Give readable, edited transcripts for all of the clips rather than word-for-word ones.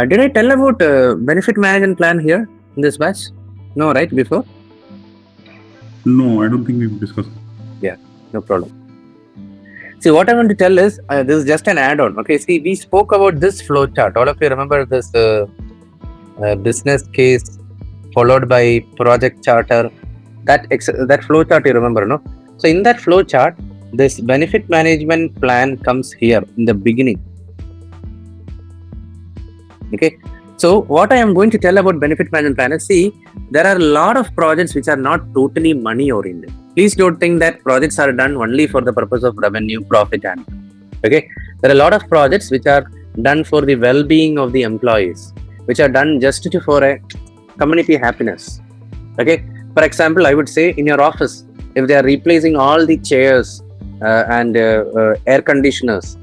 Did I tell about benefit management plan here in this batch? No, right? Before? No, I don't think we've discussed. Yeah, no problem. See, what I want to tell is this is just an add-on. Okay, see, we spoke about this flow chart. All of you remember this business case followed by project charter. That flow chart you remember, no? So in that flow chart, this benefit management plan comes here in the beginning. Okay. So what I am going to tell about benefit management plan is, see, there are a lot of projects which are not totally money oriented. Please don't think that projects are done only for the purpose of revenue, profit, and okay. There are a lot of projects which are done for the well-being of the employees, which are done just for a community happiness. Okay. For example, I would say in your office, if they are replacing all the chairs and air conditioners,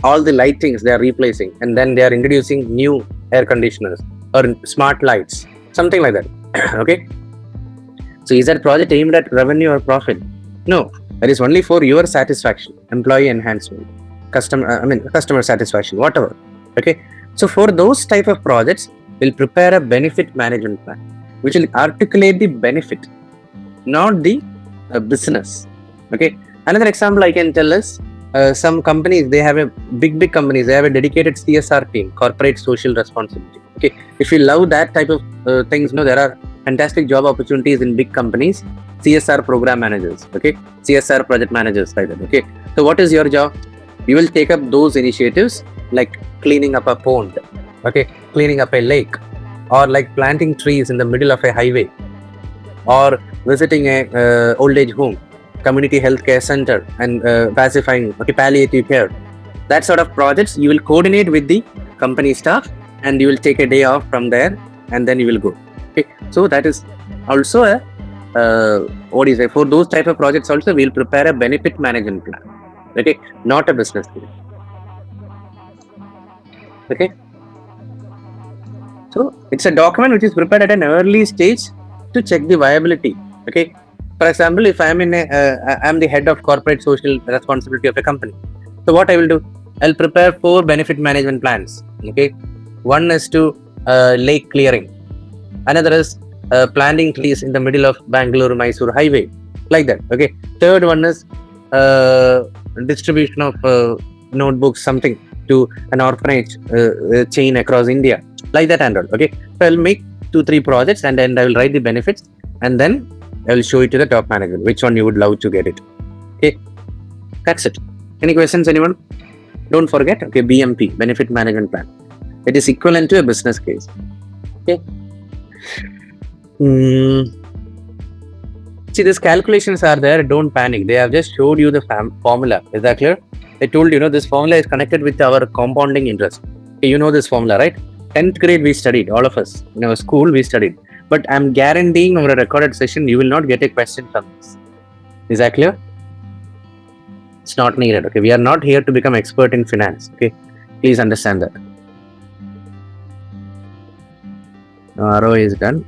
all the lightings they are replacing, and then they are introducing new air conditioners or smart lights, something like that. Okay. So is that project aimed at revenue or profit? No, that is only for your satisfaction, employee enhancement, customer satisfaction, whatever. Okay. So for those type of projects, we'll prepare a benefit management plan, which will articulate the benefit, not the business. Okay. Another example I can tell is some companies, they have a big companies, they have a dedicated CSR team, corporate social responsibility. Okay. If you love that type of things, there are fantastic job opportunities in big companies. CSR program managers, okay, CSR project managers like that. Okay. So what is your job? You will take up those initiatives like cleaning up a pond, okay, cleaning up a lake, or like planting trees in the middle of a highway, or visiting a old age home, community health care center, and pacifying, okay, palliative care. That sort of projects you will coordinate with the company staff, and you will take a day off from there, and then you will go. Okay, so that is also a for those type of projects also we will prepare a benefit management plan. Okay, not a business plan. Okay, so it's a document which is prepared at an early stage to check the viability. Okay. For example, if I am I'm the head of corporate social responsibility of a company. So what I will do, I'll prepare 4 benefit management plans. Okay, one is to lake clearing, another is planting trees in the middle of Bangalore-Mysore highway, like that. Okay, third one is distribution of notebooks, something to an orphanage chain across India, like that and all. Okay, so I'll make 2-3 projects, and then I will write the benefits, and then I will show it to the top management, which one you would love to get it. Okay, that's it. Any questions, anyone? Don't forget, okay, BMP, benefit management plan. It is equivalent to a business case. Okay. See, these calculations are there. Don't panic. They have just showed you the formula. Is that clear? They told you, this formula is connected with our compounding interest. Okay, you know this formula, right? 10th grade we studied, all of us. In our school we studied. But I'm guaranteeing over a recorded session, you will not get a question from this. Is that clear? It's not needed. Okay, we are not here to become expert in finance. Okay, please understand that. RO is done.